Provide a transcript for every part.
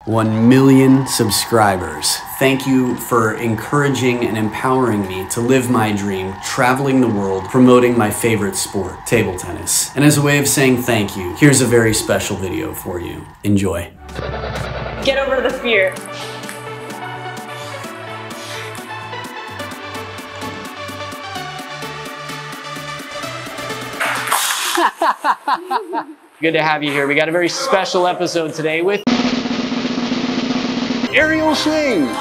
1 million subscribers. Thank you for encouraging and empowering me to live my dream, traveling the world, promoting my favorite sport, table tennis. And as a way of saying thank you, here's a very special video for you. Enjoy. Get over the fear. Good to have you here. We got a very special episode today with Ariel Shing.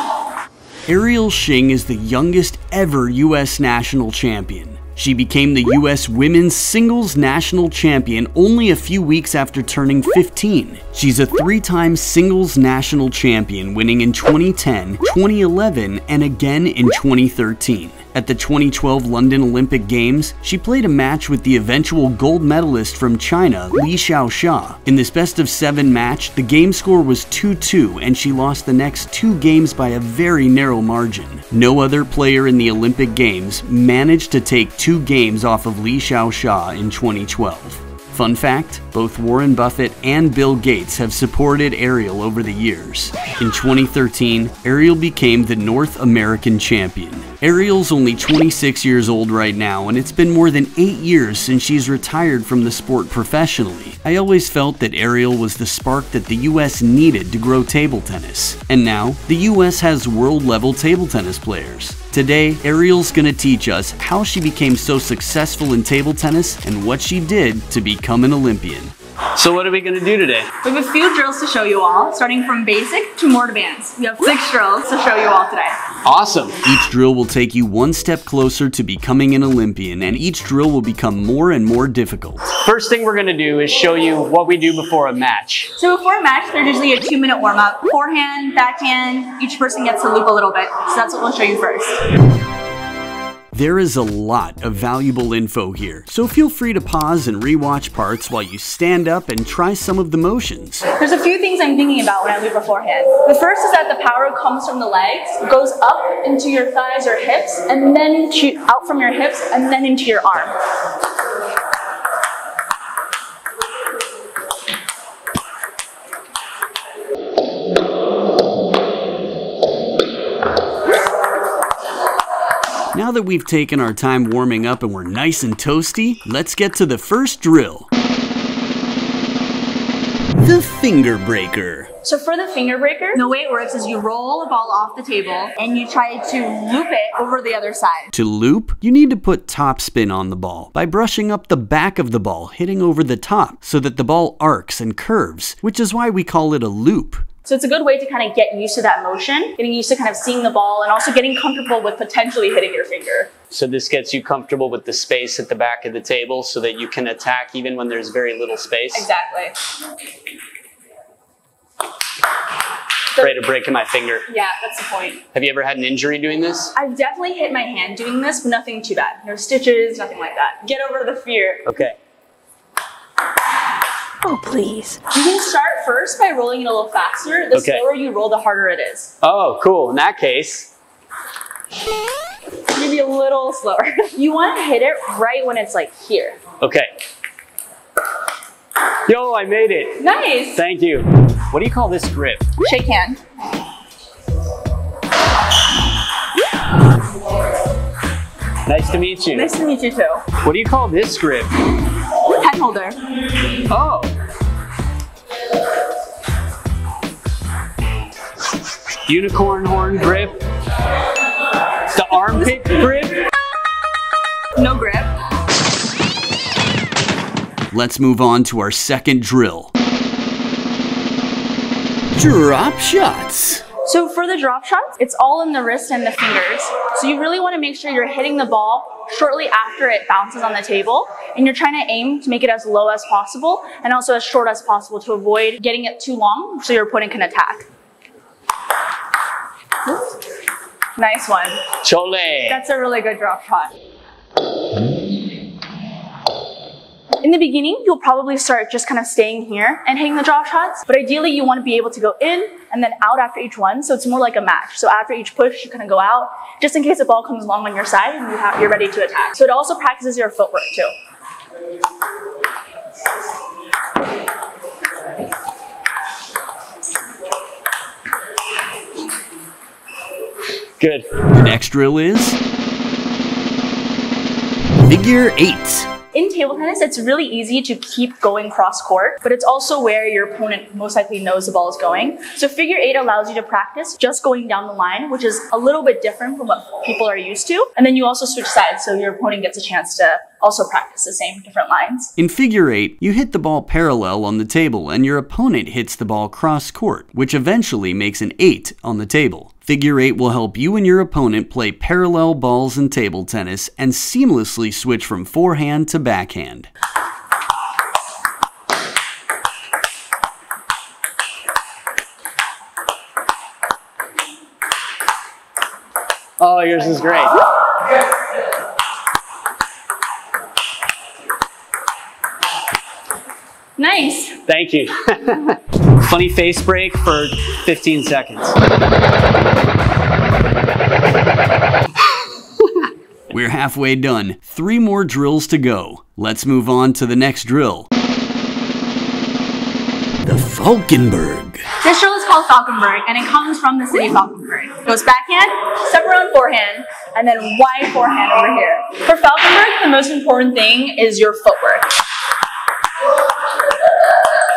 Ariel Shing is the youngest ever U.S. national champion. She became the U.S. women's singles national champion only a few weeks after turning 15. She's a three-time singles national champion, winning in 2010, 2011, and again in 2013. At the 2012 London Olympic Games, she played a match with the eventual gold medalist from China, Li Xiaoxia. In this best-of-7 match, the game score was 2-2, and she lost the next 2 games by a very narrow margin. No other player in the Olympic Games managed to take 2 games off of Li Xiaoxia in 2012. Fun fact, both Warren Buffett and Bill Gates have supported Ariel over the years. In 2013, Ariel became the North American champion. Ariel's only 26 years old right now, and it's been more than 8 years since she's retired from the sport professionally. I always felt that Ariel was the spark that the US needed to grow table tennis. And now, the US has world-level table tennis players. Today, Ariel's gonna teach us how she became so successful in table tennis and what she did to become an Olympian. So what are we gonna do today? We have a few drills to show you all, starting from basic to more advanced. We have 6 drills to show you all today. Awesome. Each drill will take you one step closer to becoming an Olympian, and each drill will become more and more difficult. First thing we're gonna do is show you what we do before a match. So before a match, there's usually a 2-minute warm-up. Forehand, backhand, each person gets to loop a little bit. So that's what we'll show you first. There is a lot of valuable info here, so feel free to pause and rewatch parts while you stand up and try some of the motions. There's a few things I'm thinking about when I loop beforehand. The first is that the power comes from the legs, goes up into your thighs or hips, and then out from your hips, and then into your arm. Now that we've taken our time warming up and we're nice and toasty, let's get to the first drill. The finger breaker. So for the finger breaker, the way it works is you roll a ball off the table and you try to loop it over the other side. To loop, you need to put topspin on the ball by brushing up the back of the ball, hitting over the top so that the ball arcs and curves, which is why we call it a loop. So it's a good way to kind of get used to that motion, getting used to kind of seeing the ball and also getting comfortable with potentially hitting your finger. So this gets you comfortable with the space at the back of the table so that you can attack even when there's very little space. Exactly. Afraid of breaking my finger. Yeah, that's the point. Have you ever had an injury doing this? I've definitely hit my hand doing this, but nothing too bad. No stitches, nothing like that. Get over the fear. Okay. Oh, please. You can start first by rolling it a little faster. The slower you roll, the harder it is. Oh, cool. In that case. Maybe a little slower. You want to hit it right when it's like here. Okay. Yo, I made it. Nice. Thank you. What do you call this grip? Shake hand. Nice to meet you. Nice to meet you too. What do you call this grip? Pen holder. Oh. Unicorn horn grip. The armpit grip. No grip. Let's move on to our second drill. Drop shots. So for the drop shots, it's all in the wrist and the fingers. So you really want to make sure you're hitting the ball shortly after it bounces on the table, and you're trying to aim to make it as low as possible and also as short as possible to avoid getting it too long so your opponent can attack. Nice one. Chole. That's a really good drop shot. In the beginning, you'll probably start just kind of staying here and hitting the drop shots, but ideally you want to be able to go in and then out after each one, so it's more like a match. So after each push, you kind of go out, just in case the ball comes long on your side and you're ready to attack. So it also practices your footwork too. Good. Your next drill is figure 8. In table tennis, it's really easy to keep going cross court, but it's also where your opponent most likely knows the ball is going. So figure 8 allows you to practice just going down the line, which is a little bit different from what people are used to. And then you also switch sides, so your opponent gets a chance to also practice the same different lines. In figure 8, you hit the ball parallel on the table and your opponent hits the ball cross court, which eventually makes an 8 on the table. Figure 8 will help you and your opponent play parallel balls in table tennis and seamlessly switch from forehand to backhand. Oh, yours is great. Nice. Thank you. Funny face break for 15 seconds. We're halfway done. 3 more drills to go. Let's move on to the next drill. The Falkenberg. This drill is called Falkenberg, and it comes from the city of Falkenberg. It goes backhand, step around forehand, and then wide forehand over here. For Falkenberg, the most important thing is your footwork.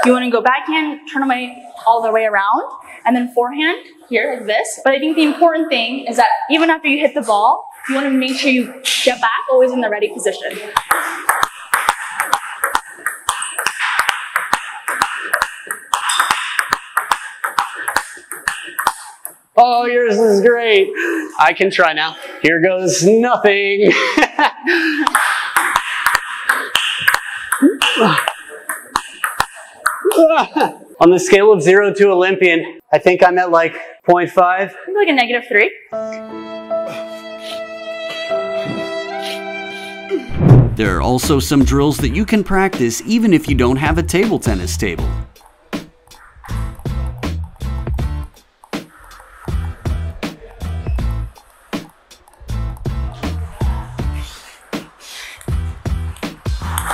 You want to go backhand, turn away all the way around, and then forehand here like this. But I think the important thing is that even after you hit the ball, you want to make sure you get back always in the ready position. Oh, yours is great. I can try now. Here goes nothing. On the scale of 0 to Olympian, I think I'm at like 0.5. Maybe like a -3. There are also some drills that you can practice even if you don't have a table tennis table.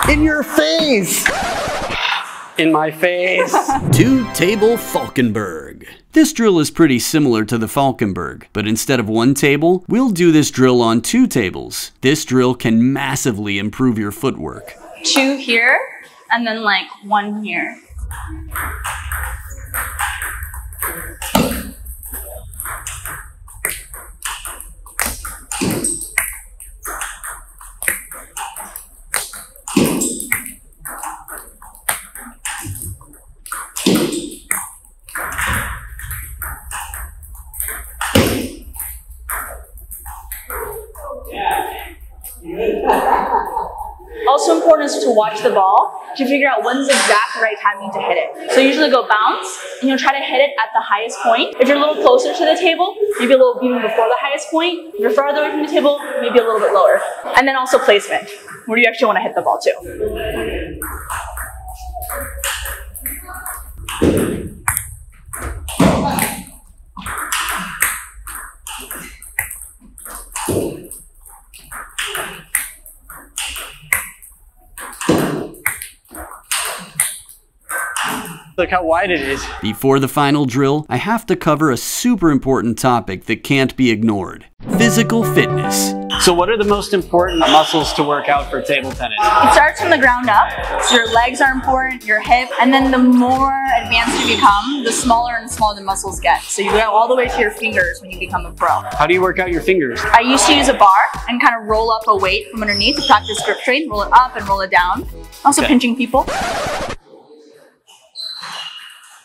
In your face! In my face. 2-table Falkenberg. This drill is pretty similar to the Falkenberg, but instead of 1 table, we'll do this drill on 2 tables. This drill can massively improve your footwork. 2 here, and then like 1 here. Also important is to watch the ball to figure out when's the exact right timing to hit it. So usually go bounce, and you'll try to hit it at the highest point. If you're a little closer to the table, maybe a little even before the highest point. If you're farther away from the table, maybe a little bit lower. And then also placement. Where do you actually want to hit the ball to? Look how wide it is. Before the final drill, I have to cover a super important topic that can't be ignored. Physical fitness. So what are the most important muscles to work out for table tennis? It starts from the ground up. So your legs are important, your hip, and then the more advanced you become, the smaller and smaller the muscles get. So you go all the way to your fingers when you become a pro. How do you work out your fingers? I used to use a bar and kind of roll up a weight from underneath to practice grip strength, roll it up and roll it down. Also pinching people.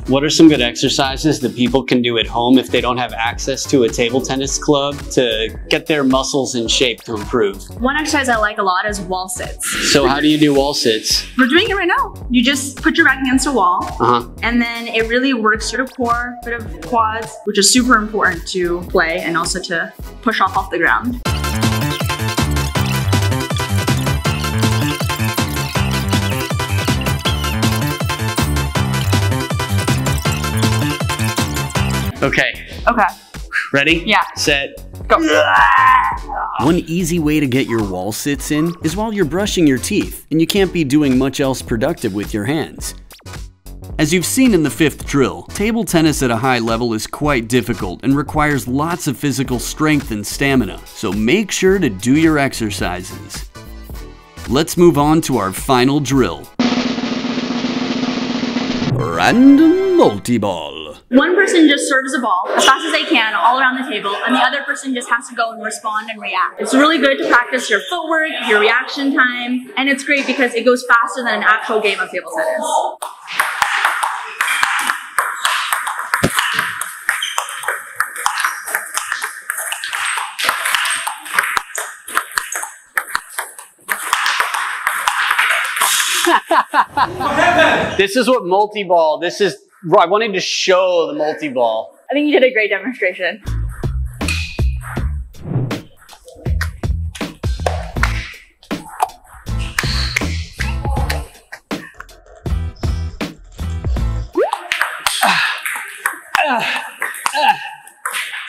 What are some good exercises that people can do at home if they don't have access to a table tennis club to get their muscles in shape to improve? One exercise I like a lot is wall sits. So how do you do wall sits? We're doing it right now. You just put your back against a wall, and then it really works your core, bit of quads, which is super important to play and also to push off the ground. Okay. Okay. Ready? Yeah. Set. Go. One easy way to get your wall sits in is while you're brushing your teeth, and you can't be doing much else productive with your hands. As you've seen in the 5th drill, table tennis at a high level is quite difficult and requires lots of physical strength and stamina, so make sure to do your exercises. Let's move on to our final drill. Random multi-ball. One person just serves a ball as fast as they can all around the table, and the other person just has to go and respond and react. It's really good to practice your footwork, your reaction time, and it's great because it goes faster than an actual game of table tennis. This is what multi-ball, I wanted to show the multi-ball. I think you did a great demonstration.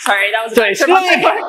Sorry, that was a extra on my part.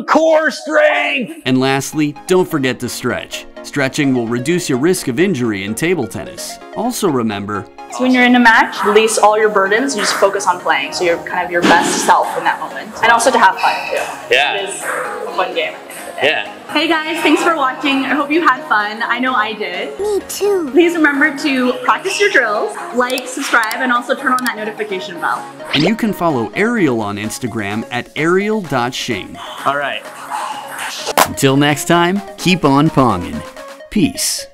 Core strength! And lastly, don't forget to stretch. Stretching will reduce your risk of injury in table tennis. Also remember, so when you're in a match, release all your burdens and just focus on playing. So you're kind of your best self in that moment. And also to have fun too. Yeah. It is a fun game at the end of the day. Yeah. Hey guys, thanks for watching. I hope you had fun. I know I did. Me too. Please remember to practice your drills, like, subscribe, and also turn on that notification bell. and you can follow Ariel on Instagram at ariel.shing. All right. Until next time, keep on ponging. Peace.